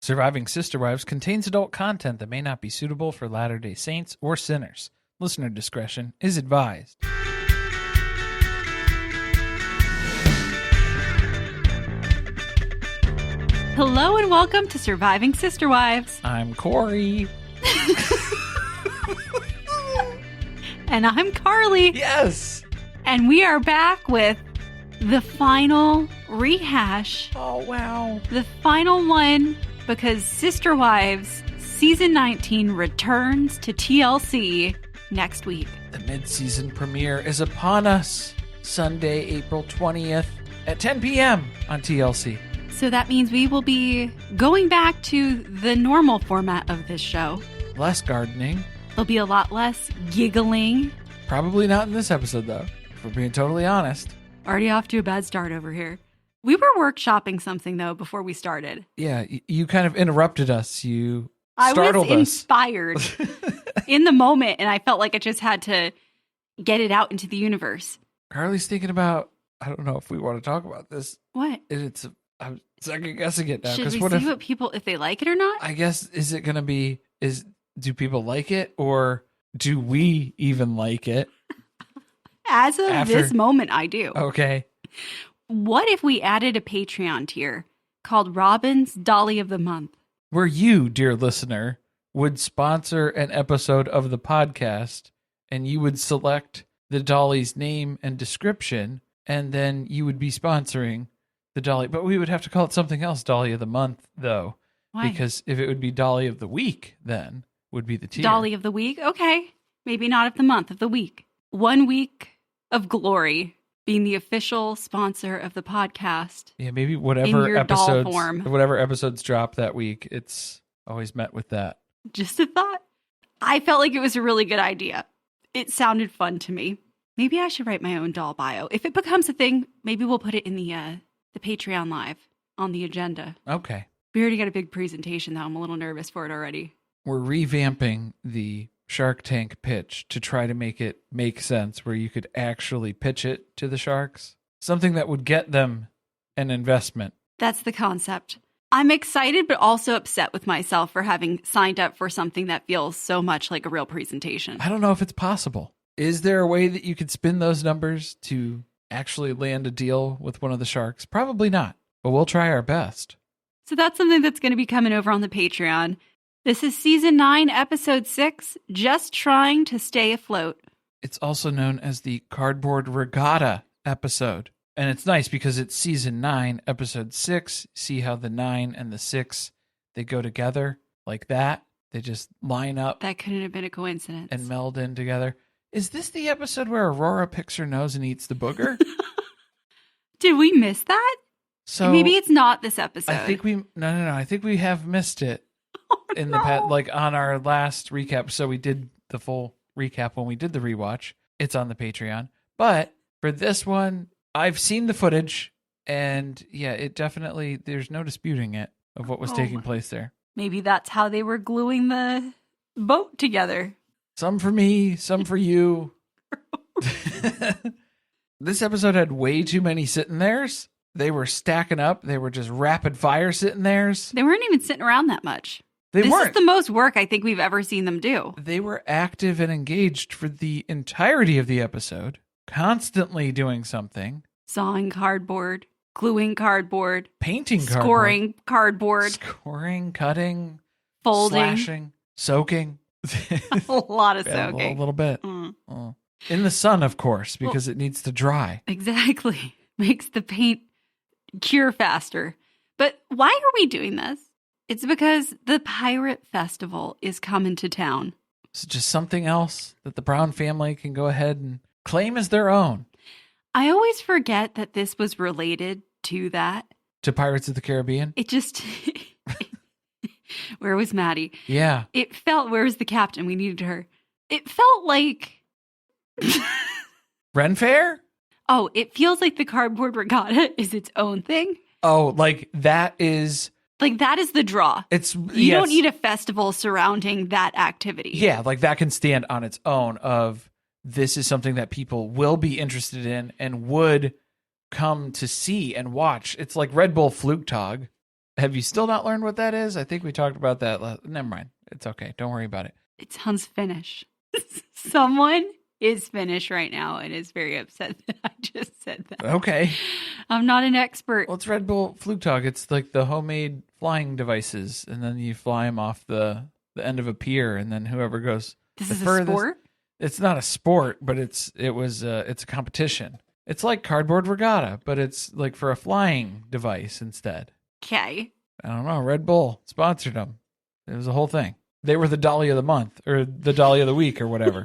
Surviving Sister Wives contains adult content that may not be suitable for Latter-day Saints or sinners. Listener discretion is advised. Hello and welcome to Surviving Sister Wives. I'm Corey. And I'm Carly. Yes! And we are back with the final rehash. Oh, wow. The final one, because Sister Wives Season 19 returns to TLC next week. The mid-season premiere is upon us. Sunday, April 20th at 10 p.m. on TLC. So that means we will be going back to the normal format of this show. Less gardening. There'll be a lot less giggling. Probably not in this episode, though, if we're being totally honest. Already off to a bad start over here. We were workshopping something, though, before we started. Yeah, you kind of interrupted us. You startled us. I was inspired in the moment, and I felt like I just had to get it out into the universe. Carly's thinking about, I don't know if we want to talk about this. What? I'm second guessing it now. Should we see what people, if they like it or not? I guess, is it going to be, do people like it, or do we even like it? As of this moment, I do. Okay. What if we added a Patreon tier called Robyn's Dolly of the Month? Where you, dear listener, would sponsor an episode of the podcast, and you would select the Dolly's name and description, and then you would be sponsoring the Dolly. But we would have to call it something else, Dolly of the Month, though. Why? Because if it would be Dolly of the Week, then would be the tier. Dolly of the Week? Okay. Maybe not of the month, of the week. 1 week of glory being the official sponsor of the podcast. Yeah, maybe whatever doll form. Whatever episodes drop that week, it's always met with that. Just a thought. I felt like it was a really good idea. It sounded fun to me. Maybe I should write my own doll bio. If it becomes a thing, maybe we'll put it in the Patreon Live on the agenda. Okay. We already got a big presentation, though. I'm a little nervous for it already. We're revamping the Shark Tank pitch to try to make it make sense, where you could actually pitch it to the sharks. Something that would get them an investment. That's the concept. I'm excited, but also upset with myself for having signed up for something that feels so much like a real presentation. I don't know if it's possible. Is there a way that you could spin those numbers to actually land a deal with one of the sharks? Probably not, but we'll try our best. So that's something that's going to be coming over on the Patreon. This is Season 9, Episode 6, Just Trying to Stay Afloat. It's also known as the Cardboard Regatta episode. And it's nice because it's Season 9, Episode 6. See how the 9 and the 6, they go together like that? They just line up. That couldn't have been a coincidence. And meld in together. Is this the episode where Aurora picks her nose and eats the booger? Did we miss that? So maybe it's not this episode. I think no. I think we have missed it. In the past, like on our last recap. So we did the full recap when we did the rewatch. It's on the Patreon. But for this one, I've seen the footage, and yeah, it definitely, there's no disputing it of what was taking place there. Maybe that's how they were gluing the boat together. Some for me, some for you. This episode had way too many sitting theres. They were stacking up. They were just rapid fire sitting theres. They weren't even sitting around that much. This is the most work I think we've ever seen them do. They were active and engaged for the entirety of the episode, constantly doing something. Sawing cardboard, gluing cardboard, painting cardboard, scoring cardboard, scoring, cutting, folding, slashing, soaking. A lot of soaking. A little bit. In the sun, of course, because it needs to dry. Exactly. Makes the paint cure faster. But why are we doing this? It's because the Pirate Festival is coming to town. It's just something else that the Brown family can go ahead and claim as their own. I always forget that this was related to that. To Pirates of the Caribbean? It just... Where was Maddie? Yeah. It felt... Where was the captain? We needed her. It felt like... Ren Fair? Oh, it feels like the Cardboard Regatta is its own thing. Oh, like that is... Like, that is the draw. You don't need a festival surrounding that activity. Yeah, like that can stand on its own of this is something that people will be interested in and would come to see and watch. It's like Red Bull Flugtag. Have you still not learned what that is? I think we talked about that. Never mind. It's okay. Don't worry about it. It sounds Finnish. Someone is Finnish right now and is very upset that I just said that. Okay. I'm not an expert. Well, it's Red Bull Flugtag. It's like the homemade flying devices, and then you fly them off the end of a pier, and then whoever goes This the is a furthest. sport? It's not a sport, but it's a competition. It's like cardboard regatta, but it's like for a flying device instead. Okay. I don't know. Red Bull sponsored them. It was a whole thing. They were the Dolly of the month or the Dolly of the week or whatever.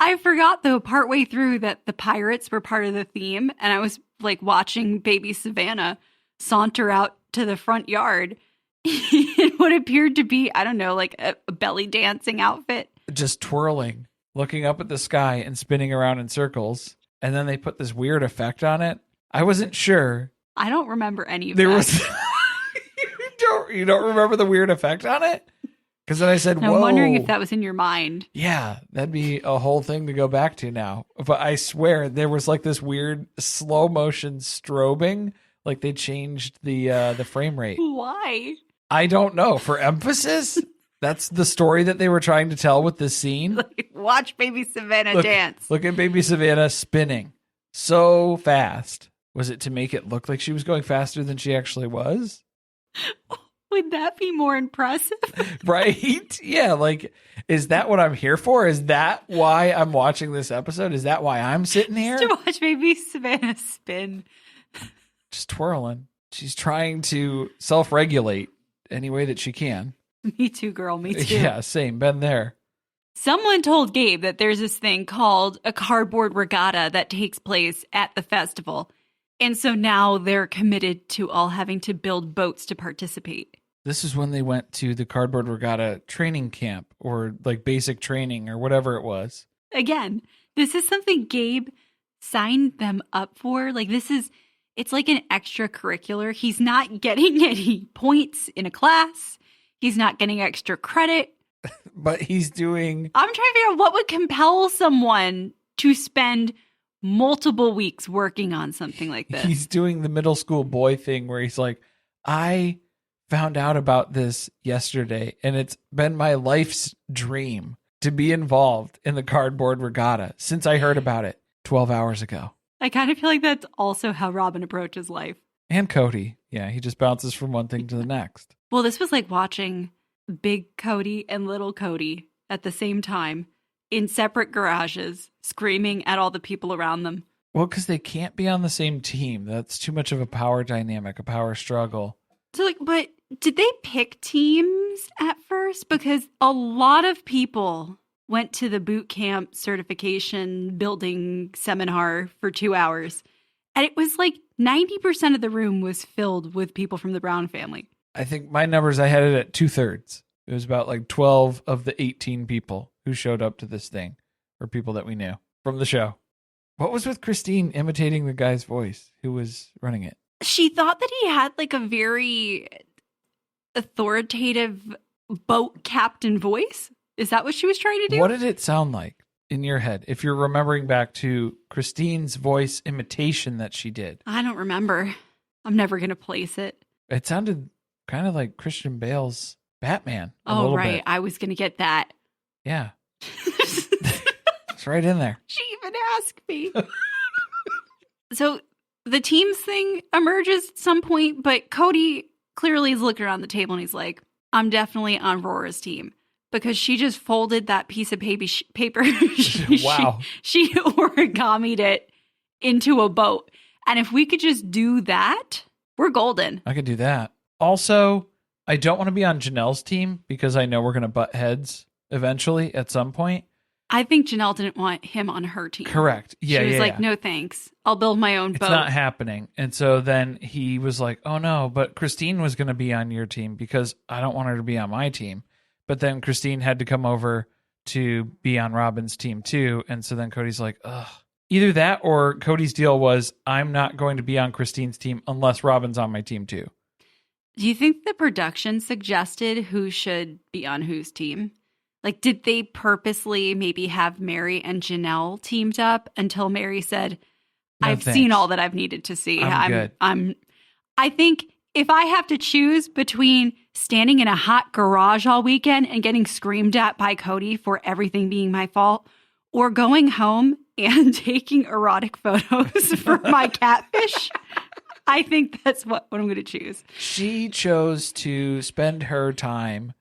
I forgot though partway through that the pirates were part of the theme, and I was like watching baby Savannah saunter out to the front yard in what appeared to be, I don't know, like a belly dancing outfit. Just twirling, looking up at the sky and spinning around in circles. And then they put this weird effect on it. I wasn't sure. I don't remember any of There that. was you don't remember the weird effect on it? Because then I said, And whoa. I'm wondering if that was in your mind. Yeah, that'd be a whole thing to go back to now. But I swear there was like this weird slow motion strobing, like they changed the frame rate. Why? I don't know. For emphasis, that's the story that they were trying to tell with this scene. Like, watch baby Savannah dance. Look at baby Savannah spinning so fast. Was it to make it look like she was going faster than she actually was? Would that be more impressive? Right? Yeah, like, is that what I'm here for? Is that why I'm watching this episode? Is that why I'm sitting here? To watch baby Savannah spin. Just twirling. She's trying to self-regulate any way that she can. Me too, girl. Me too. Yeah, same. Been there. Someone told Gabe that there's this thing called a cardboard regatta that takes place at the festival. And so now they're committed to all having to build boats to participate. This is when they went to the Cardboard Regatta training camp or like basic training or whatever it was. Again, this is something Gabe signed them up for. Like it's like an extracurricular. He's not getting any points in a class. He's not getting extra credit. But he's doing... I'm trying to figure out what would compel someone to spend multiple weeks working on something like this. He's doing the middle school boy thing where he's like, I found out about this yesterday and it's been my life's dream to be involved in the Cardboard Regatta since I heard about it 12 hours ago. I kind of feel like that's also how Robyn approaches life. And Kody. Yeah, he just bounces from one thing to the next. Well, this was like watching big Kody and little Kody at the same time in separate garages, screaming at all the people around them. Well, because they can't be on the same team. That's too much of a power dynamic, a power struggle. So, like, but did they pick teams at first? Because a lot of people went to the boot camp certification building seminar for 2 hours. And it was like 90% of the room was filled with people from the Brown family. I think my numbers, I had it at 2/3. It was about like 12 of the 18 people who showed up to this thing, or people that we knew from the show. What was with Christine imitating the guy's voice who was running it? She thought that he had like a very authoritative boat captain voice. Is that what she was trying to do? What did it sound like in your head? If you're remembering back to Christine's voice imitation that she did. I don't remember. I'm never going to place it. It sounded kind of like Christian Bale's Batman. Oh, right. I was going to get that. Yeah. It's right in there. She even asked me. So the teams thing emerges at some point, but Kody clearly is looking around the table and he's like, I'm definitely on Rora's team because she just folded that piece of paper. Wow. She origamied it into a boat. And if we could just do that, we're golden. I could do that. Also, I don't want to be on Janelle's team because I know we're going to butt heads eventually at some point. I think Janelle didn't want him on her team. Correct. Yeah, she was like, yeah. no thanks. I'll build my own boat. It's not happening. And so then he was like, oh no, but Christine was going to be on your team because I don't want her to be on my team. But then Christine had to come over to be on Robyn's team too. And so then Cody's like, ugh. Either that or Cody's deal was, I'm not going to be on Christine's team unless Robyn's on my team too. Do you think the production suggested who should be on whose team? Like, did they purposely maybe have Meri and Janelle teamed up until Meri said, No, I've thanks. seen all that I've needed to see. I'm good. I think if I have to choose between standing in a hot garage all weekend and getting screamed at by Kody for everything being my fault, or going home and taking erotic photos for my catfish, I think that's what I'm going to choose. She chose to spend her time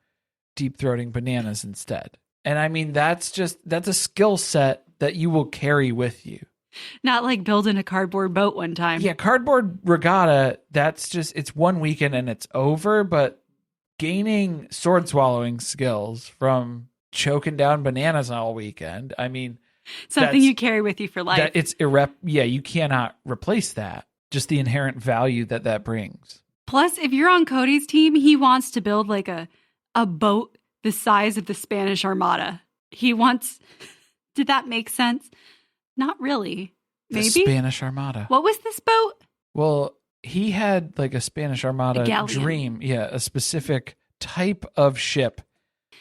deep throating bananas instead. And I mean, that's a skill set that you will carry with you. Not like building a cardboard boat one time. Yeah, cardboard regatta, it's one weekend and it's over, but gaining sword swallowing skills from choking down bananas all weekend, I mean, something you carry with you for life. You cannot replace that. Just the inherent value that brings. Plus, if you're on Kody's team, he wants to build like a boat the size of the Spanish Armada. He wants... Did that make sense? Not really. Maybe? The Spanish Armada. What was this boat? Well, he had like a Spanish Armada dream. Yeah, a specific type of ship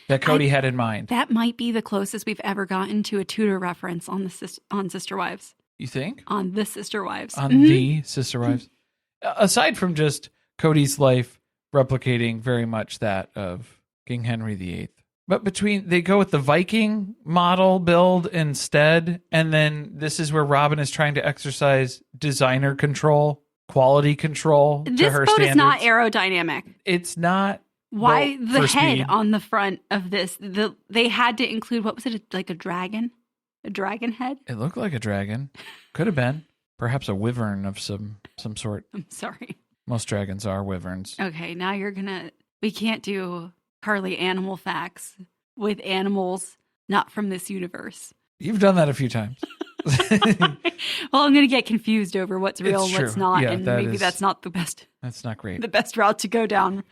that Kody had in mind. That might be the closest we've ever gotten to a Tudor reference on Sister Wives. You think? On the Sister Wives. On the Sister Wives. Aside from just Kody's life replicating very much that of King Henry VIII. But they go with the Viking model build instead, and then this is where Robyn is trying to exercise designer control, quality control to her standards. This boat is not aerodynamic. It's not. Why the head speed. On the front of this? They had to include, what was it, like a dragon? A dragon head? It looked like a dragon. Could have been. Perhaps a wyvern of some sort. I'm sorry. Most dragons are wyverns. Okay, now we can't do Carly animal facts with animals not from this universe. You've done that a few times. Well, I'm going to get confused over what's real and what's not, and maybe that's not the best. That's not great. The best route to go down.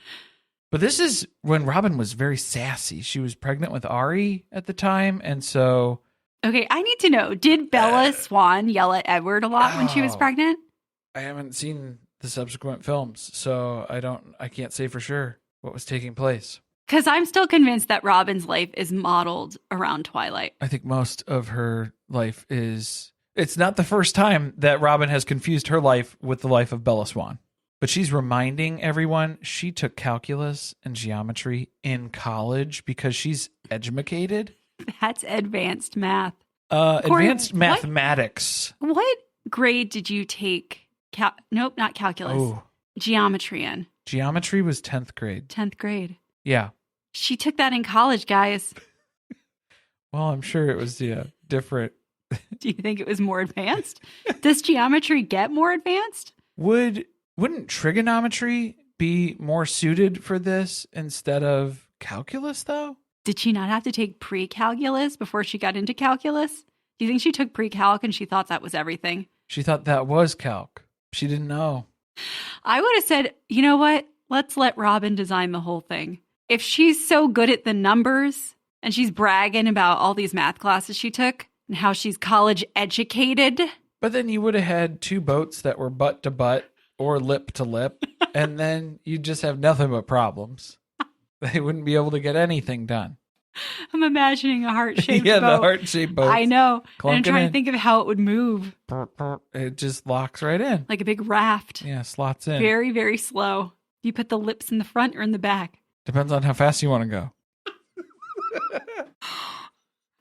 But this is when Robyn was very sassy. She was pregnant with Ari at the time, and so... Okay, I need to know, did Bella Swan yell at Edward a lot when she was pregnant? I haven't seen the subsequent films, so I can't say for sure what was taking place. Because I'm still convinced that Robyn's life is modeled around Twilight. I think most of her life is... It's not the first time that Robyn has confused her life with the life of Bella Swan. But she's reminding everyone she took calculus and geometry in college because she's educated. That's advanced math. Advanced mathematics. What grade did you take? Nope, not calculus. Oh. Geometry in. Geometry was 10th grade. 10th grade. Yeah. She took that in college, guys. Well, I'm sure it was different. Do you think it was more advanced? Does geometry get more advanced? Wouldn't trigonometry be more suited for this instead of calculus, though? Did she not have to take pre-calculus before she got into calculus? Do you think she took pre-calc and she thought that was everything? She thought that was calc. She didn't know. I would have said, you know what? Let's let Robyn design the whole thing. If she's so good at the numbers and she's bragging about all these math classes she took and how she's college educated. But then you would have had two boats that were butt to butt or lip to lip, and then you'd just have nothing but problems. They wouldn't be able to get anything done. I'm imagining a heart-shaped boat. Yeah, boat. the heart-shaped boat. I know. And I'm Clunking trying in. to think of how it would move. It just locks right in. Like a big raft. Yeah, slots in. Very, very slow. You put the lips in the front or in the back? Depends on how fast you want to go.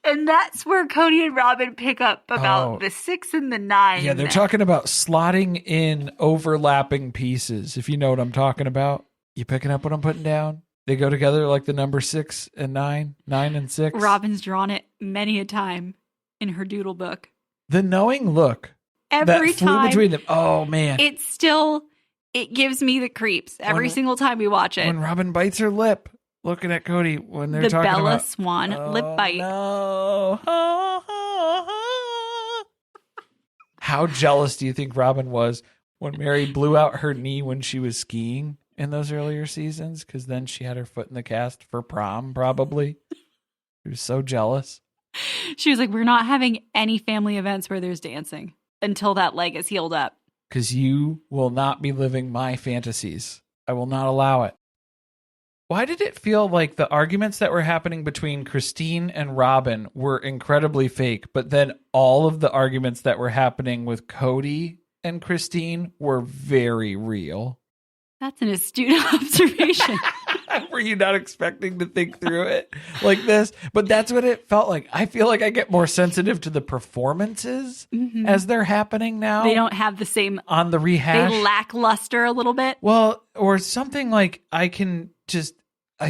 And that's where Kody and Robyn pick up about the 6 and the 9. Yeah, they're talking about slotting in overlapping pieces. If you know what I'm talking about. You picking up what I'm putting down? They go together like the number 6 and 9, 9 and 6. Robyn's drawn it many a time in her doodle book. The knowing look. Every that flew time. Between them. Oh, man. It gives me the creeps every single time we watch it. When Robyn bites her lip, looking at Kody when they're talking Bella about... Swan lip bite. No. How jealous do you think Robyn was when Meri blew out her knee when she was skiing in those earlier seasons? Because then she had her foot in the cast for prom, probably. She was so jealous. She was like, we're not having any family events where there's dancing until that leg is healed up. Because you will not be living my fantasies. I will not allow it. Why did it feel like the arguments that were happening between Christine and Robyn were incredibly fake, but then all of the arguments that were happening with Kody and Christine were very real? That's an astute observation. Were you not expecting to think through it like this? But that's what it felt like. I feel like I get more sensitive to the performances as they're happening now. They don't have the same on the rehash. They lackluster a little bit. Well, or something like I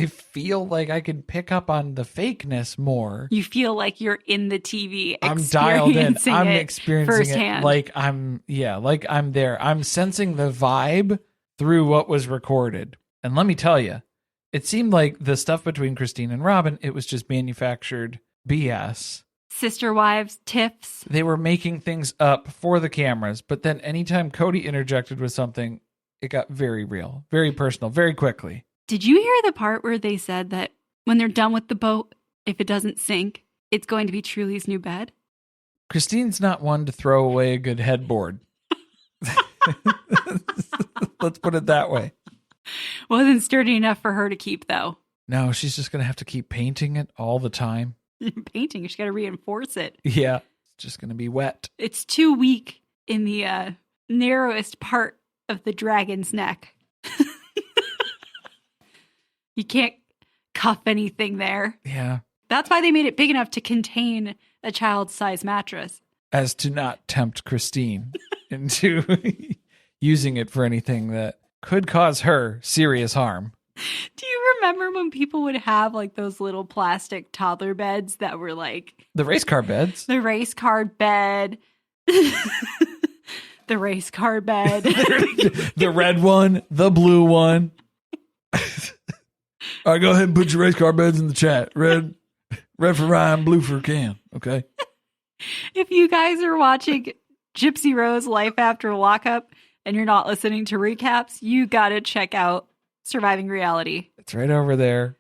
feel like I can pick up on the fakeness more. You feel like you're in the TV. I'm dialed in. I'm experiencing firsthand. it like I'm there. I'm sensing the vibe through what was recorded. And let me tell you, it seemed like the stuff between Christine and Robyn, it was just manufactured BS. Sister wives, tiffs. They were making things up for the cameras, but then anytime Kody interjected with something, it got very real, very personal, very quickly. Did you hear the part where they said that when they're done with the boat, if it doesn't sink, it's going to be Truly's new bed? Christine's not one to throw away a good headboard. Let's put it that way. Wasn't sturdy enough for her to keep, though. No, she's just going to have to keep painting it all the time. Painting, she's got to reinforce it. Yeah, it's just going to be wet. It's too weak in the narrowest part of the dragon's neck. You can't cuff anything there. Yeah. That's why they made it big enough to contain a child-sized mattress. As to not tempt Christine into using it for anything that could cause her serious harm. Do you remember when people would have like those little plastic toddler beds that were like... The race car beds. The race car bed. The race car bed. The red one, the blue one. All right, go ahead and put your race car beds in the chat. Red for Ryan, blue for Cam. Okay. If you guys are watching Gypsy Rose Life After Lockup and you're not listening to recaps, you got to check out Surviving Reality. It's right over there.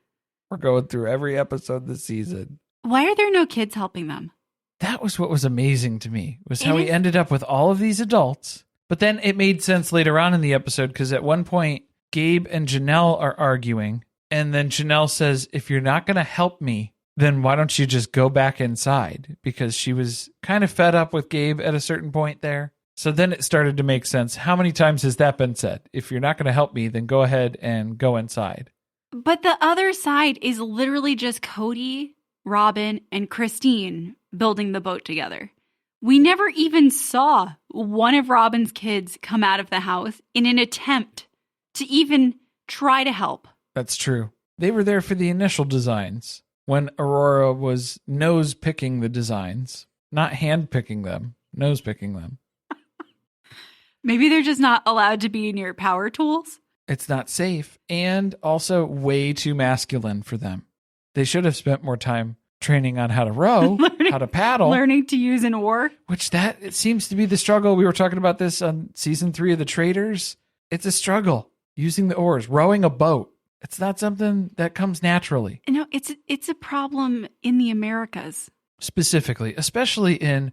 We're going through every episode this season. Why are there no kids helping them? That was what was amazing to me, was how he ended up with all of these adults. But then it made sense later on in the episode because at one point, Gabe and Janelle are arguing. And then Janelle says, if you're not going to help me, then why don't you just go back inside? Because she was kind of fed up with Gabe at a certain point there. So then it started to make sense. How many times has that been said? If you're not going to help me, then go ahead and go inside. But the other side is literally just Kody, Robyn, and Christine building the boat together. We never even saw one of Robyn's kids come out of the house in an attempt to even try to help. That's true. They were there for the initial designs when Aurora was nose picking the designs, not hand picking them, nose picking them. Maybe they're just not allowed to be near power tools. It's not safe and also way too masculine for them. They should have spent more time training on how to row, how to paddle. Learning to use an oar. Which it seems to be the struggle. We were talking about this on season 3 of The Traders. It's a struggle using the oars, rowing a boat. It's not something that comes naturally. No, it's a problem in the Americas. Specifically, especially in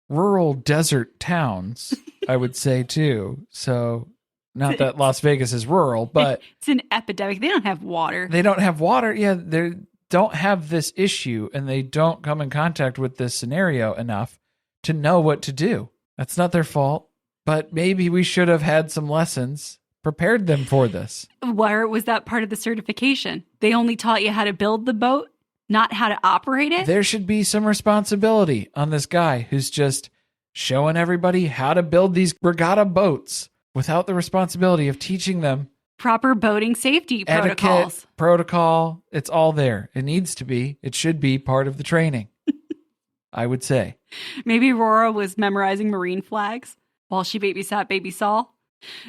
rural desert towns, I would say too. So not that Las Vegas is rural, but it's an epidemic. They don't have water. They don't have water. Yeah, they don't have this issue and they don't come in contact with this scenario enough to know what to do. That's not their fault, but maybe we should have had some lessons, prepared them for this. Where was that part of the certification? They only taught you how to build the boat, not how to operate it? There should be some responsibility on this guy who's just showing everybody how to build these regatta boats without the responsibility of teaching them proper boating safety etiquette, protocols. Protocol. It's all there. It needs to be. It should be part of the training, I would say. Maybe Aurora was memorizing marine flags while she babysat baby Saul.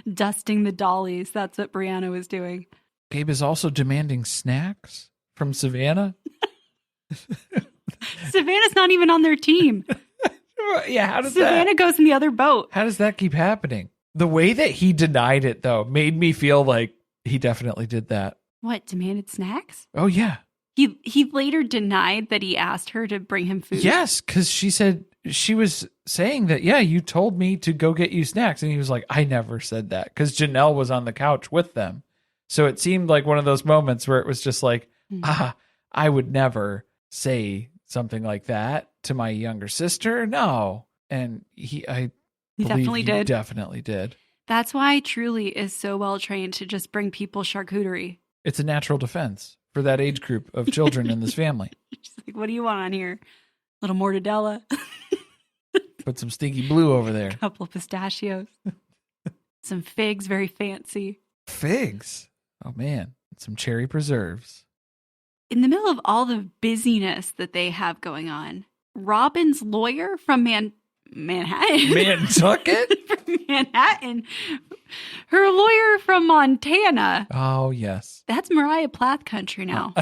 Dusting the dollies. That's what Brianna was doing. Gabe is also demanding snacks from Savannah. Savannah's not even on their team. Yeah, how does Savannah goes in the other boat. How does that keep happening? The way that he denied it, though, made me feel like he definitely did that. What, demanded snacks? Oh, yeah. He later denied that he asked her to bring him food. Yes, because she was saying that, yeah, you told me to go get you snacks. And he was like, I never said that. Because Janelle was on the couch with them. So it seemed like one of those moments where it was just like, I would never say something like that to my younger sister. No. And he definitely did. That's why Truly is so well trained to just bring people charcuterie. It's a natural defense for that age group of children in this family. She's like, what do you want on here? Little mortadella. Put some stinky blue over there. A couple of pistachios. Some figs, very fancy. Figs? Oh, man. Some cherry preserves. In the middle of all the busyness that they have going on, Robyn's lawyer from Manhattan. Nantucket? From Manhattan. Her lawyer from Montana. Oh, yes. That's Mariah Plath country now.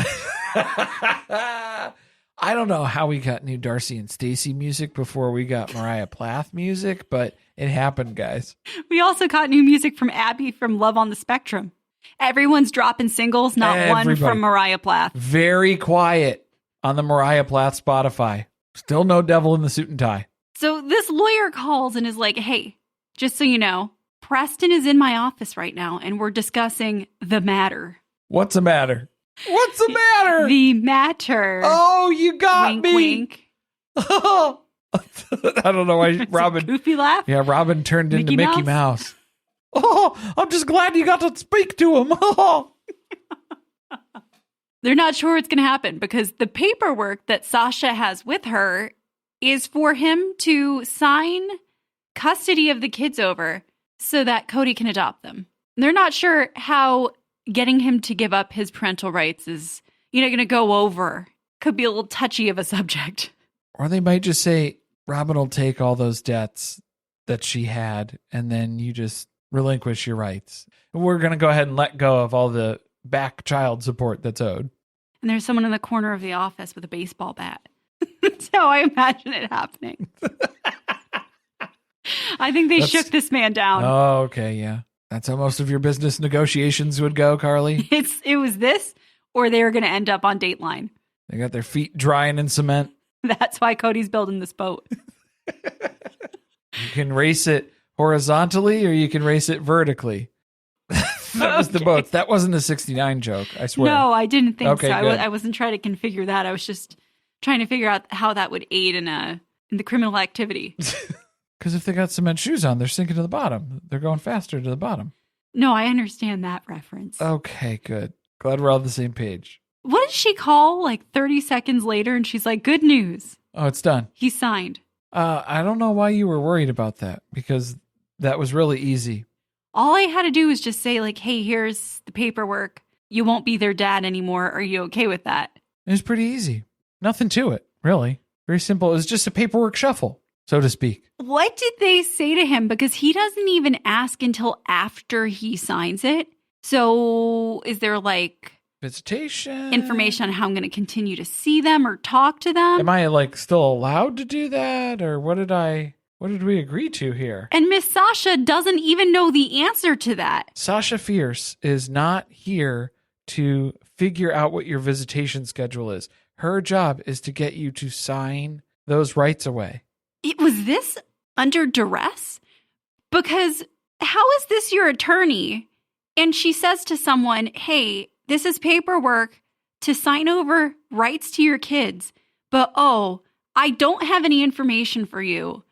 I don't know how we got new Darcy and Stacey music before we got Mariah Plath music, but it happened, guys. We also got new music from Abby from Love on the Spectrum. Everyone's dropping singles, not one from Mariah Plath. Very quiet on the Mariah Plath Spotify. Still no Devil in the Suit and Tie. So this lawyer calls and is like, hey, just so you know, Preston is in my office right now and we're discussing the matter. What's the matter? What's the matter? The matter. Oh, you got wink, me. Wink. I don't know why Robyn. Goofy laugh. Yeah, Robyn turned into Mickey Mouse. Oh, I'm just glad you got to speak to him. Oh. They're not sure what's going to happen because the paperwork that Sasha has with her is for him to sign custody of the kids over so that Kody can adopt them. They're not sure how getting him to give up his parental rights is, going to go over. Could be a little touchy of a subject. Or they might just say, Robyn will take all those debts that she had, and then you just relinquish your rights. We're going to go ahead and let go of all the back child support that's owed. And there's someone in the corner of the office with a baseball bat. That's how I imagine it happening. I think they shook this man down. Oh, okay, yeah. That's how most of your business negotiations would go, Carly. It was this, or they were going to end up on Dateline. They got their feet drying in cement. That's why Cody's building this boat. You can race it horizontally or you can race it vertically. That was the boats. That wasn't a 69 joke, I swear. No, I didn't think okay, so. Good. I wasn't trying to configure that. I was just trying to figure out how that would aid in the criminal activity. Because if they got cement shoes on, they're sinking to the bottom. They're going faster to the bottom. No, I understand that reference. Okay, good. Glad we're all on the same page. What did she call 30 seconds later? And she's like, good news. Oh, it's done. He signed. I don't know why you were worried about that, because that was really easy. All I had to do was just say, hey, here's the paperwork. You won't be their dad anymore. Are you okay with that? It was pretty easy. Nothing to it, really. Very simple. It was just a paperwork shuffle, so to speak. What did they say to him? Because he doesn't even ask until after he signs it. So is there visitation information on how I'm going to continue to see them or talk to them? Am I still allowed to do that? Or what did we agree to here? And Miss Sasha doesn't even know the answer to that. Sasha Fierce is not here to figure out what your visitation schedule is. Her job is to get you to sign those rights away. Was this under duress? Because how is this your attorney? And she says to someone, hey, this is paperwork to sign over rights to your kids. But, I don't have any information for you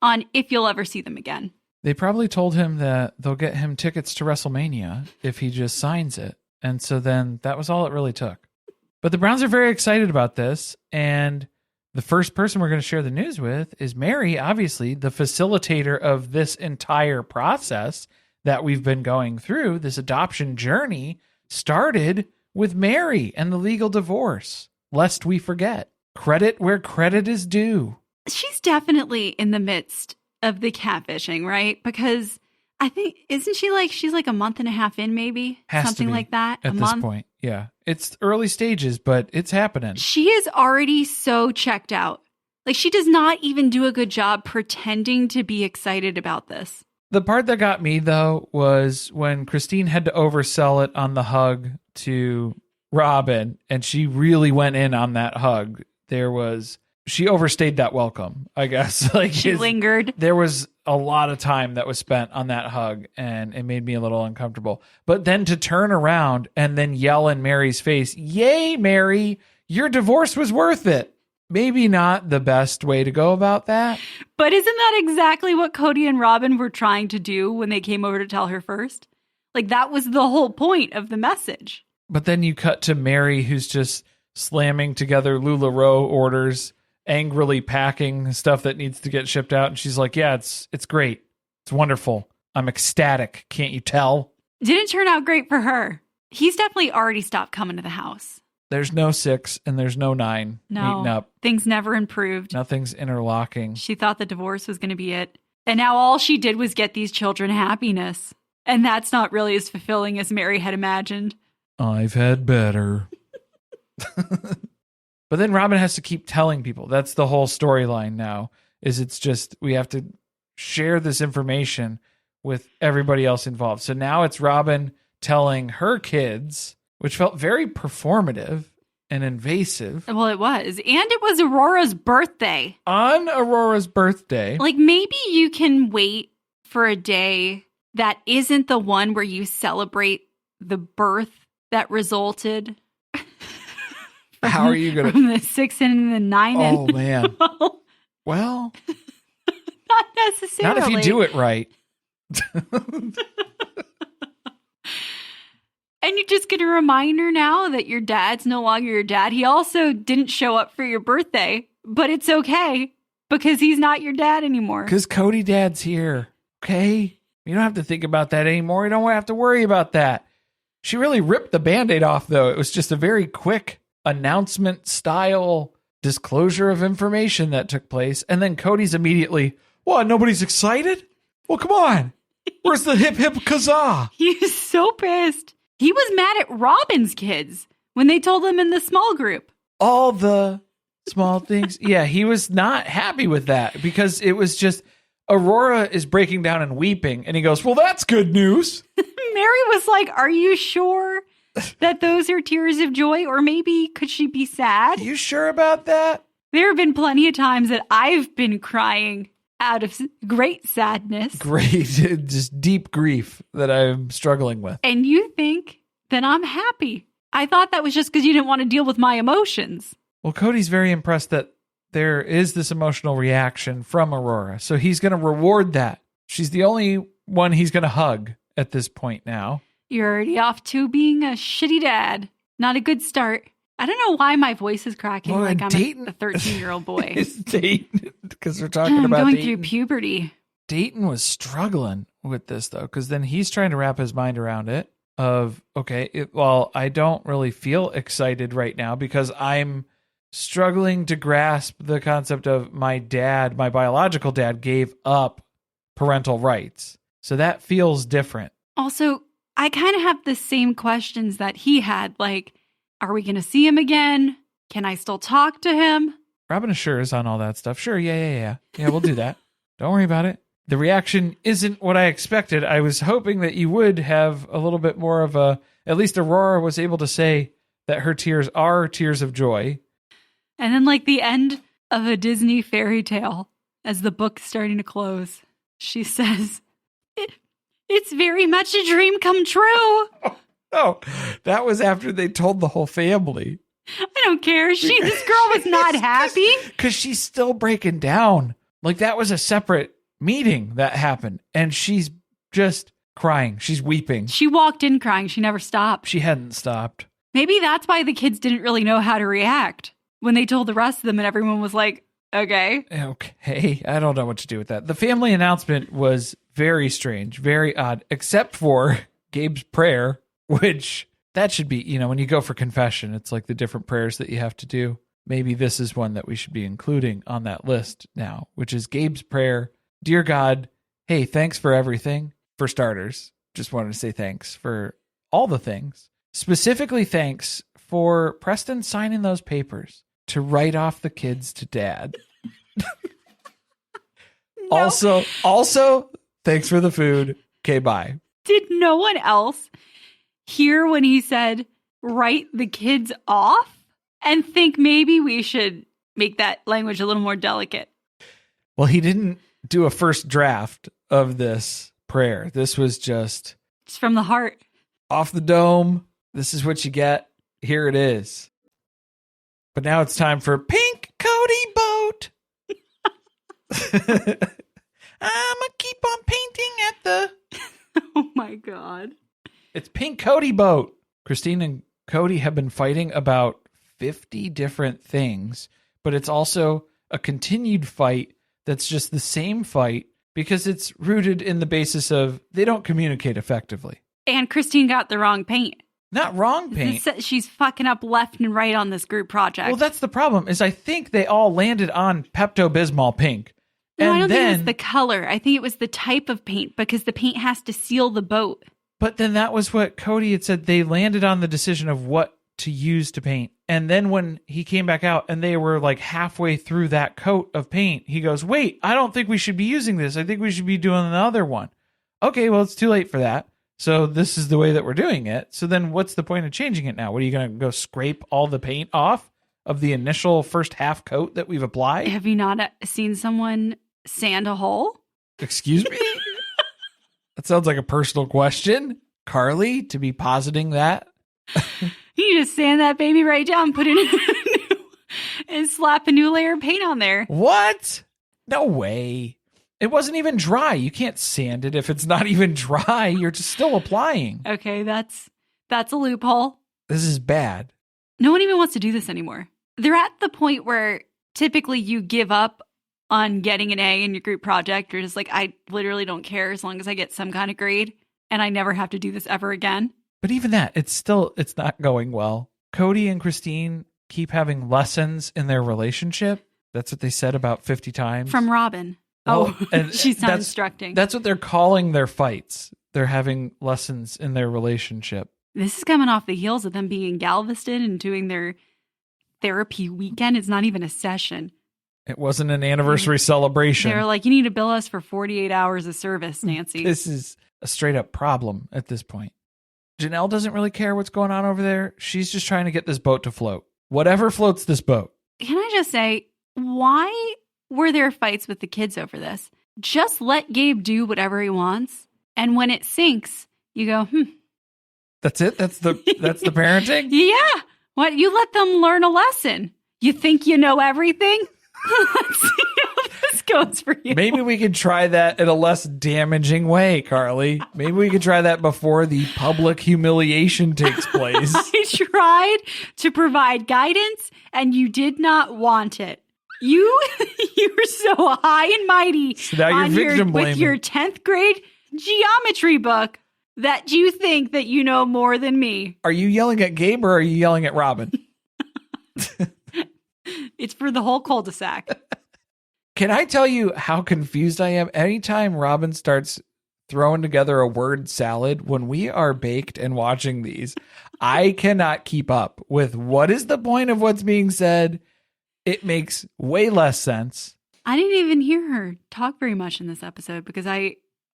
on if you'll ever see them again. They probably told him that they'll get him tickets to WrestleMania if he just signs it. And so then that was all it really took. But the Browns are very excited about this. And the first person we're going to share the news with is Meri, obviously the facilitator of this entire process that we've been going through. This adoption journey started with Meri and the legal divorce. Lest we forget, credit where credit is due. She's definitely in the midst of the catfishing, right? Because I think, isn't she she's a month and a half in, maybe? Something like that. At this point. Yeah. It's early stages, but it's happening. She is already so checked out. She does not even do a good job pretending to be excited about this. The part that got me, though, was when Christine had to oversell it on the hug to Robyn, and she really went in on that hug. She overstayed that welcome, I guess. She lingered. There was a lot of time that was spent on that hug, and it made me a little uncomfortable. But then to turn around and then yell in Meri's face, "Yay, Meri, your divorce was worth it." maybe not the best way to go about that. But isn't that exactly what Kody and Robyn were trying to do when they came over to tell her first? Like, that was the whole point of the message. But then you cut to Meri, who's just slamming together LuLaRoe orders, angrily packing stuff that needs to get shipped out. And she's like, yeah, it's great. It's wonderful. I'm ecstatic. Can't you tell? Didn't turn out great for her. He's definitely already stopped coming to the house. There's no 6 and there's no 9 meeting up. Things never improved. Nothing's interlocking. She thought the divorce was going to be it. And now all she did was get these children happiness. And that's not really as fulfilling as Meri had imagined. I've had better. But then Robyn has to keep telling people. That's the whole storyline now, is it's just we have to share this information with everybody else involved. So now it's Robyn telling her kids, which felt very performative and invasive. Well, it was. And it was Aurora's birthday. On Aurora's birthday. Like, maybe you can wait for a day that isn't the one where you celebrate the birth that resulted. How are you going to? From the 6 and the 9. Oh, man. Well. Not necessarily. Not if you do it right. And you're just going to remind her now that your dad's no longer your dad. He also didn't show up for your birthday, but it's okay because he's not your dad anymore. Because Kody dad's here. Okay? You don't have to think about that anymore. You don't have to worry about that. She really ripped the Band-Aid off, though. It was just a very quick announcement style disclosure of information that took place. And then Cody's immediately, what, nobody's excited? Well, come on. Where's the hip hip kazaa? He's so pissed. He was mad at Robyn's kids when they told him in the small group. All the small things. Yeah, he was not happy with that because it was just Aurora is breaking down and weeping. And he goes, well, that's good news. Meri was like, are you sure that those are tears of joy? Or maybe could she be sad? You sure about that? There have been plenty of times that I've been crying out of great sadness. Great, just deep grief that I'm struggling with. And you think that I'm happy. I thought that was just because you didn't want to deal with my emotions. Well, Cody's very impressed that there is this emotional reaction from Aurora. So he's going to reward that. She's the only one he's going to hug at this point now. You're already off to being a shitty dad. Not a good start. I don't know why my voice is cracking like I'm a 13-year-old boy. It's Dayton, because we're talking about going Dayton. through puberty. Dayton was struggling with this, though, because then he's trying to wrap his mind around it of, okay, well, I don't really feel excited right now because I'm struggling to grasp the concept of my dad, my biological dad, gave up parental rights. So that feels different. Also, I kind of have the same questions that he had, like, are we going to see him again? Can I still talk to him? Robyn assures on all that stuff. Sure, yeah. Yeah, we'll do that. Don't worry about it. The reaction isn't what I expected. I was hoping that you would have a little bit more of a, at least Aurora was able to say that her tears are tears of joy. And then like the end of a Disney fairy tale, as the book's starting to close, she says, it's very much a dream come true. Oh, that was after they told the whole family. I don't care. This girl was not happy. Because she's still breaking down. Like that was a separate meeting that happened. And she's just crying. She's weeping. She walked in crying. She never stopped. She hadn't stopped. Maybe that's why the kids didn't really know how to react when they told the rest of them and everyone was like, okay. Okay. I don't know what to do with that. The family announcement was very strange, very odd, except for Gabe's prayer. Which that should be, when you go for confession, it's like the different prayers that you have to do. Maybe this is one that we should be including on that list now, which is Gabe's prayer. Dear God, hey, thanks for everything. For starters, just wanted to say thanks for all the things. Specifically, thanks for Preston signing those papers to write off the kids to dad. No. Also, thanks for the food. Okay, bye. Did no one else hear when he said, write the kids off, and think maybe we should make that language a little more delicate? Well, he didn't do a first draft of this prayer. This was just... It's from the heart. Off the dome. This is what you get. Here it is. But now it's time for Pink Kody. I'm gonna keep on painting at the... Oh my God. It's Pink Kody boat. Christine and Kody have been fighting about 50 different things, but it's also a continued fight that's just the same fight because it's rooted in the basis of they don't communicate effectively. And Christine got the wrong paint. Not wrong paint. She's fucking up left and right on this group project. Well, that's the problem, is I think they all landed on Pepto-Bismol pink. No, I don't think it was the color. I think it was the type of paint because the paint has to seal the boat. But then that was what Kody had said. They landed on the decision of what to use to paint. And then when he came back out and they were like halfway through that coat of paint, he goes, wait, I don't think we should be using this. I think we should be doing the other one. Okay, well, it's too late for that. So this is the way that we're doing it. So then what's the point of changing it now? What are you going to go scrape all the paint off of the initial first half coat that we've applied? Have you not seen someone sand a hole? Excuse me? That sounds like a personal question. Carly, to be positing that? You just sand that baby right down, put it in and slap a new layer of paint on there. What? No way. It wasn't even dry. You can't sand it if it's not even dry. You're just still applying. Okay, that's a loophole. This is bad. No one even wants to do this anymore. They're at the point where typically you give up on getting an A in your group project. You're just like, I literally don't care as long as I get some kind of grade and I never have to do this ever again. But even that, it's not going well. Kody and Christine keep having lessons in their relationship. That's what they said about 50 times. From Robyn. And she's not instructing. That's what they're calling their fights. They're having lessons in their relationship. This is coming off the heels of them being in Galveston and doing their therapy weekend. It's not even a session. It wasn't an anniversary celebration. They're like, you need to bill us for 48 hours of service, Nancy. This is a straight up problem at this point. Janelle doesn't really care what's going on over there. She's just trying to get this boat to float. Whatever floats this boat. Can I just say, why were there fights with the kids over this? Just let Gabe do whatever he wants. And when it sinks, you go, That's it? That's the parenting? Yeah. What? You let them learn a lesson. You think you know everything? Let's see how this goes for you. Maybe we could try that in a less damaging way, Carly. Maybe we could try that before the public humiliation takes place. I tried to provide guidance and you did not want it. You were so high and mighty So now you're victim blaming. With your 10th grade geometry book that you think that you know more than me. Are you yelling at Gabe or are you yelling at Robyn? It's for the whole cul-de-sac. Can I tell you how confused I am? Anytime Robyn starts throwing together a word salad, when we are baked and watching these, I cannot keep up with what is the point of what's being said. It makes way less sense. I didn't even hear her talk very much in this episode because I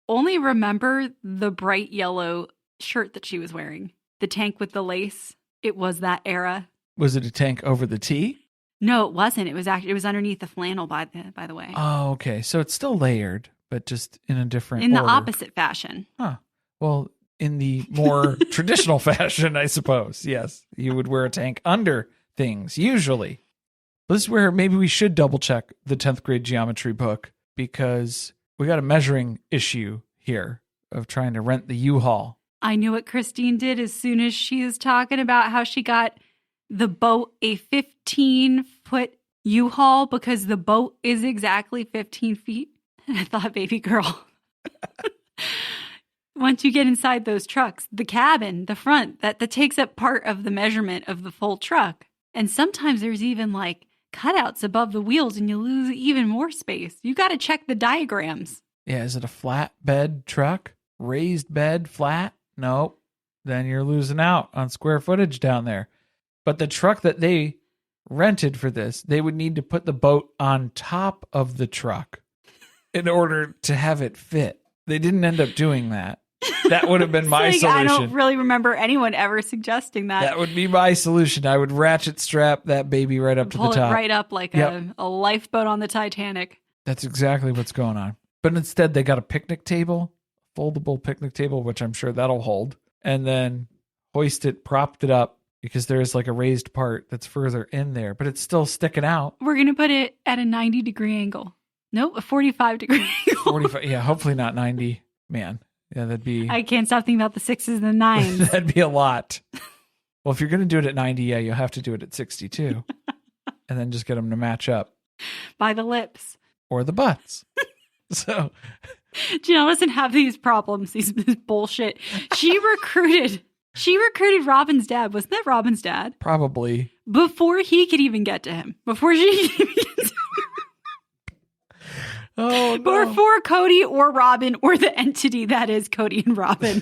only remember the bright yellow shirt that she was wearing. The tank with the lace. It was that era. Was it a tank over the T? No, it wasn't. It was underneath the flannel, by the way. Oh, okay. So it's still layered, but just in a different in the order. opposite fashion. Huh. Well, in the more traditional fashion, I suppose. Yes. You would wear a tank under things, usually. But this is where maybe we should double check the 10th grade geometry book because we got a measuring issue here of trying to rent the U-Haul. I knew what Christine did as soon as she was talking about how she got the boat a 15-foot U-Haul because the boat is exactly 15 feet. And I thought, baby girl, once you get inside those trucks, the cabin, the front, that takes up part of the measurement of the full truck. And sometimes there's even like cutouts above the wheels and you lose even more space. You got to check the diagrams. Yeah, is it a flat bed truck? Raised bed, flat? Nope. Then you're losing out on square footage down there. But the truck that they rented for this, they would need to put the boat on top of the truck in order to have it fit. They didn't end up doing that. That would have been my solution. I don't really remember anyone ever suggesting that. That would be my solution. I would ratchet strap that baby right up to the top. Pull it right up like a lifeboat on the Titanic. That's exactly what's going on. But instead, they got a picnic table, foldable picnic table, which I'm sure that'll hold, and then propped it up because there's like a raised part that's further in there, but it's still sticking out. We're going to put it at a 90-degree angle. Nope, a 45-degree angle. 45. Yeah, hopefully not 90. Man, yeah, that'd be. I can't stop thinking about the 6s and the 9s. That'd be a lot. Well, if you're going to do it at 90, yeah, you'll have to do it at 62. And then just get them to match up. By the lips. Or the butts. So. Janelle doesn't have these problems, this bullshit. She recruited Robyn's dad. Wasn't that Robyn's dad? Probably. Before he could even get to him. Before she could even get to him. Oh, no. Before Kody or Robyn or the entity that is Kody and Robyn.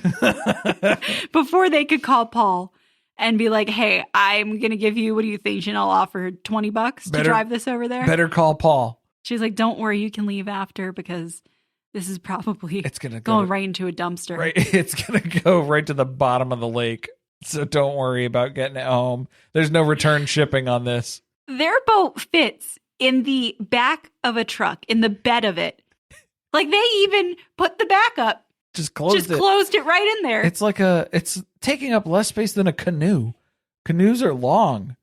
Before they could call Paul and be like, hey, I'm going to give you, what do you think? Janelle offered $20 to drive this over there. Better call Paul. She's like, don't worry, you can leave after because this is probably going right into a dumpster. Right, it's going to go right to the bottom of the lake. So don't worry about getting it home. There's no return shipping on this. Their boat fits in the back of a truck, in the bed of it. Like they even put the back up. Just closed it right in there. It's taking up less space than a canoe. Canoes are long.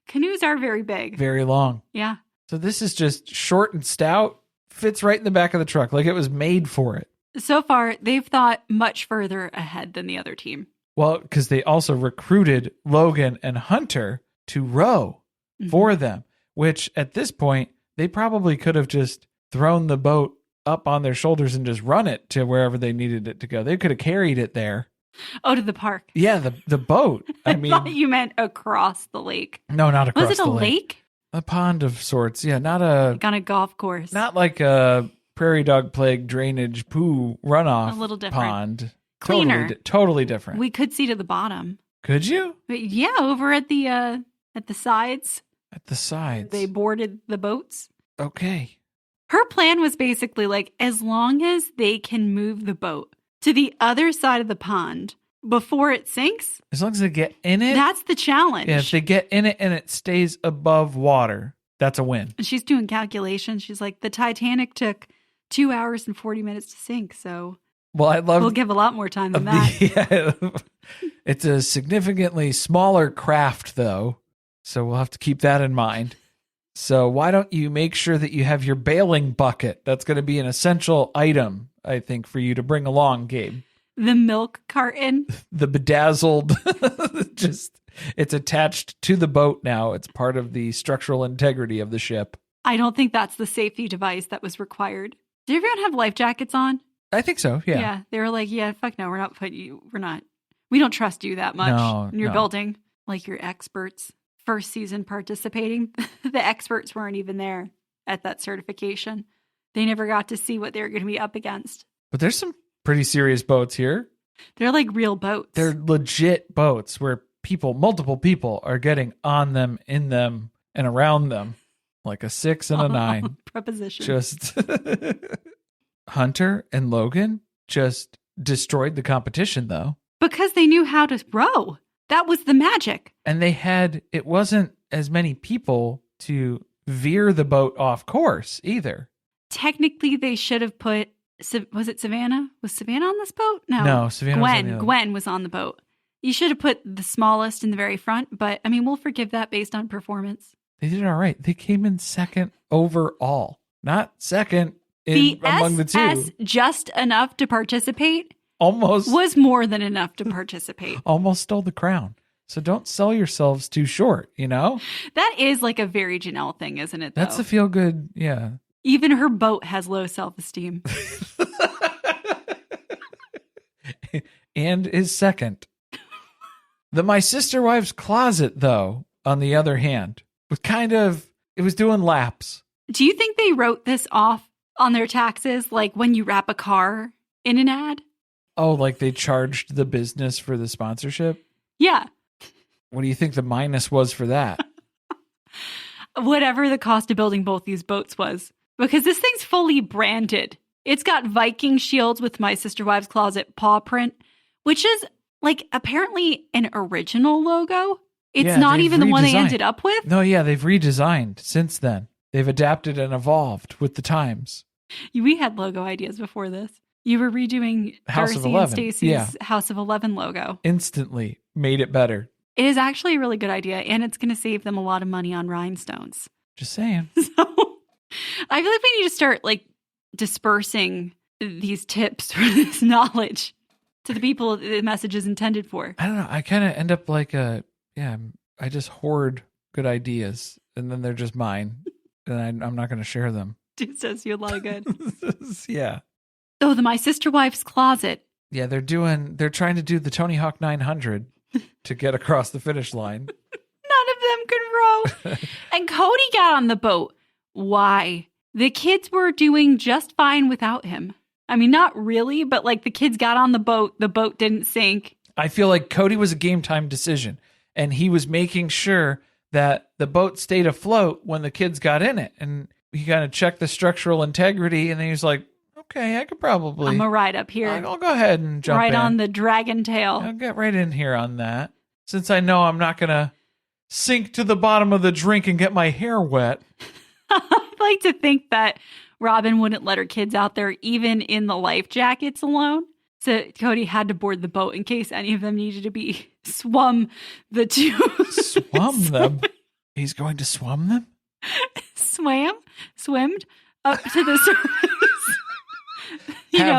Canoes are very big. Very long. Yeah. So this is just short and stout, fits right in the back of the truck, like it was made for it. So far, they've thought much further ahead than the other team. Well, because they also recruited Logan and Hunter to row for them, which at this point, they probably could have just thrown the boat up on their shoulders and just run it to wherever they needed it to go. They could have carried it there. Oh, to the park. Yeah, the boat. I mean, thought you meant across the lake. No, not across the lake. Was it a lake? A pond of sorts. Yeah, not a... Like on a golf course. Not like a prairie dog plague drainage poo runoff a little different. Pond. Cleaner. Totally different. We could see to the bottom. Could you? But yeah, over at the sides. At the sides. They boarded the boats. Okay. Her plan was basically like, as long as they can move the boat to the other side of the pond before it sinks. As long as they get in it. That's the challenge. Yeah, if they get in it and it stays above water, that's a win. And she's doing calculations. She's like, the Titanic took 2 hours and 40 minutes to sink. So we'll give a lot more time than that. Yeah. It's a significantly smaller craft, though. So we'll have to keep that in mind. So why don't you make sure that you have your bailing bucket? That's going to be an essential item, I think, for you to bring along, Gabe. The milk carton. The bedazzled, it's attached to the boat now. It's part of the structural integrity of the ship. I don't think that's the safety device that was required. Did everyone have life jackets on? I think so, yeah. Yeah, they were like, yeah, fuck no, we don't trust you that much in your building. Like your experts. First season participating, the experts weren't even there at that certification. They never got to see what they were going to be up against. But there's some pretty serious boats here. They're like real boats. They're legit boats where multiple people are getting on them, in them, and around them. Like a 6 and a 9. Preposition. Just Hunter and Logan just destroyed the competition, though. Because they knew how to row. That was the magic. And it wasn't as many people to veer the boat off course either. Technically, they should have put, was it Savannah? Was Savannah on this boat? No, Savannah was on the other. Gwen was on the boat. You should have put the smallest in the very front, but I mean, we'll forgive that based on performance. They did all right. They came in second overall. Not second among the two. Just enough to participate. Almost was more than enough to participate. Almost stole the crown. So don't sell yourselves too short, you know? That is like a very Janelle thing, isn't it? That's a feel good, yeah. Even her boat has low self-esteem. And is second. The My Sister Wife's Closet, though, on the other hand, it was doing laps. Do you think they wrote this off on their taxes, like when you wrap a car in an ad? Oh, like they charged the business for the sponsorship? Yeah. What do you think the minus was for that? Whatever the cost of building both these boats was. Because this thing's fully branded. It's got Viking shields with My Sister Wives Closet paw print, which is like apparently an original logo. It's not even the one they ended up with. No, yeah, they've redesigned since then. They've adapted and evolved with the times. We had logo ideas before this. You were redoing Darcy and Stacy's House of 11 logo. Instantly made it better. It is actually a really good idea, and it's going to save them a lot of money on rhinestones. Just saying. So, I feel like we need to start like dispersing these tips or this knowledge to the people the message is intended for. I don't know. I kind of end up like I just hoard good ideas and then they're just mine and I'm not going to share them. It does you a lot of good. Yeah. Oh, the My Sister Wife's Closet. Yeah, they're trying to do the Tony Hawk 900 to get across the finish line. None of them could row. And Kody got on the boat. Why? The kids were doing just fine without him. I mean, not really, but like the kids got on the boat didn't sink. I feel like Kody was a game time decision, and he was making sure that the boat stayed afloat when the kids got in it. And he kind of checked the structural integrity, and then he was like, okay, I could probably... I'm going to ride up here. I'll go ahead and jump right in. on the dragon tail. I'll get right in here on that. Since I know I'm not going to sink to the bottom of the drink and get my hair wet. I'd like to think that Robyn wouldn't let her kids out there even in the life jackets alone. So Kody had to board the boat in case any of them needed to be swum the two. Swum them? He's going to swum them? Swimmed up to the surface.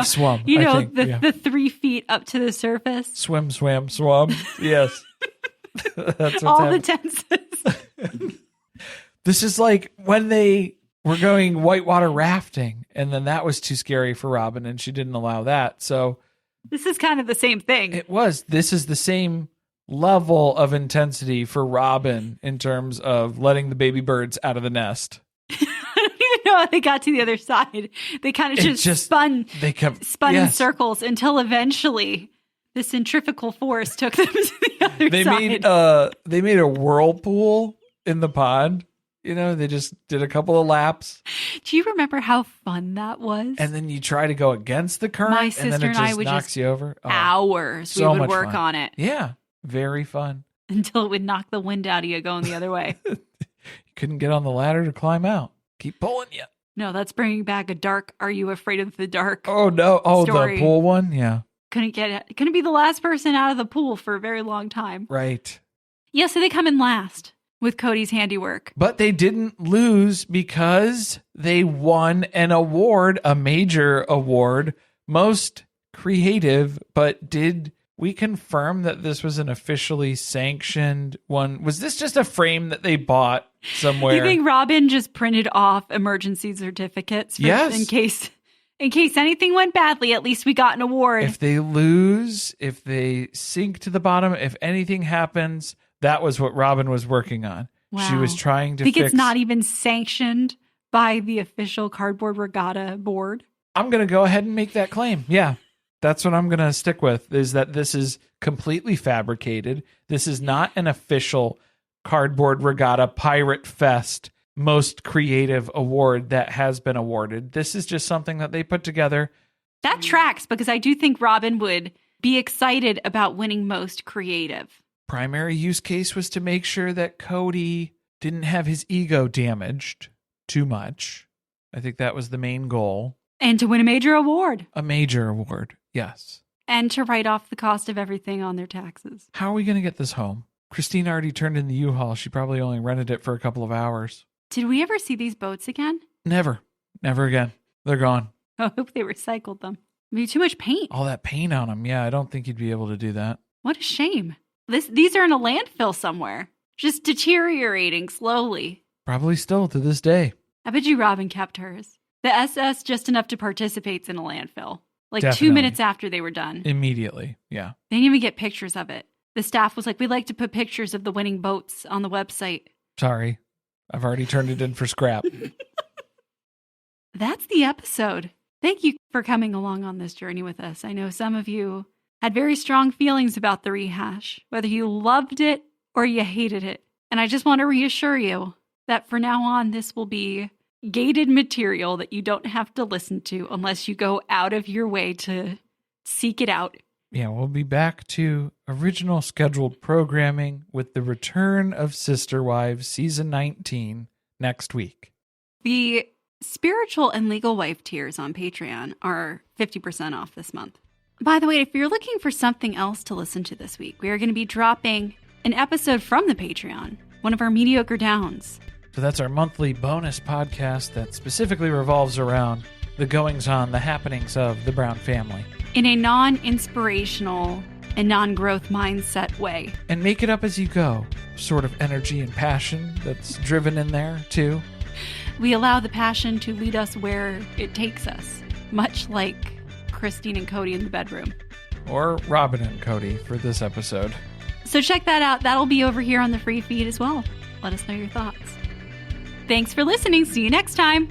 Swum. The 3 feet up to the surface. Swim, swam, swum. Yes. That's all happened. The tenses. This is like when they were going whitewater rafting, and then that was too scary for Robyn, and she didn't allow that. So this is kind of the same thing. It was. This is the same level of intensity for Robyn in terms of letting the baby birds out of the nest. I don't even know how they got to the other side. They kind of just spun. They kept spun in circles until eventually the centrifugal force took them to the other side. They made a whirlpool in the pond. You know, they just did a couple of laps. Do you remember how fun that was? And then you try to go against the current, My sister and then it and I just would knocks you over. Hours so we would much work fun. on it. Yeah, very fun. Until it would knock the wind out of you going the other way. You couldn't get on the ladder to climb out. Keep pulling you. No, that's bringing back a dark, Are You Afraid of the Dark? Oh, no. Oh, story. The pool one? Yeah. Couldn't be the last person out of the pool for a very long time. Right. Yeah, so they come in last with Kody's handiwork. But they didn't lose because they won an award, a major award, most creative. But did we confirm that this was an officially sanctioned one? Was this just a frame that they bought somewhere? You think Robyn just printed off emergency certificates yes. in case anything went badly, at least we got an award. If they lose, if they sink to the bottom, if anything happens, that was what Robyn was working on. Wow. She was trying to fix... it's not even sanctioned by the official Cardboard Regatta board? I'm going to go ahead and make that claim. Yeah. That's what I'm going to stick with, is that this is completely fabricated. This is not an official Cardboard Regatta Pirate Fest most creative award that has been awarded. This is just something that they put together. That tracks, because I do think Robyn would be excited about winning most creative. Primary use case was to make sure that Kody didn't have his ego damaged too much. I think that was the main goal. And to win a major award. A major award, yes. And to write off the cost of everything on their taxes. How are we going to get this home? Christine already turned in the U-Haul. She probably only rented it for a couple of hours. Did we ever see these boats again? Never. Never again. They're gone. I hope they recycled them. Maybe too much paint. All that paint on them. Yeah, I don't think you'd be able to do that. What a shame. These are in a landfill somewhere. Just deteriorating slowly. Probably still to this day. I bet you Robyn kept hers. The SS just enough to participate in a landfill. Like Definitely. 2 minutes after they were done. Immediately, yeah. They didn't even get pictures of it. The staff was like, we'd like to put pictures of the winning boats on the website. Sorry. I've already turned it in for scrap. That's the episode. Thank you for coming along on this journey with us. I know some of you had very strong feelings about the rehash, whether you loved it or you hated it. And I just want to reassure you that for now on, this will be gated material that you don't have to listen to unless you go out of your way to seek it out. Yeah, we'll be back to original scheduled programming with the return of Sister Wives Season 19 next week. The spiritual and legal wife tiers on Patreon are 50% off this month. By the way, if you're looking for something else to listen to this week, we are going to be dropping an episode from the Patreon, one of our mediocre downs. So that's our monthly bonus podcast that specifically revolves around the goings-on, the happenings of the Brown family. In a non-inspirational and non-growth mindset way. And make it up as you go. Sort of energy and passion that's driven in there, too. We allow the passion to lead us where it takes us, much like Christine and Kody in the bedroom. Or Robyn and Kody for this episode. So check that out. That'll be over here on the free feed as well. Let us know your thoughts. Thanks for listening. See you next time.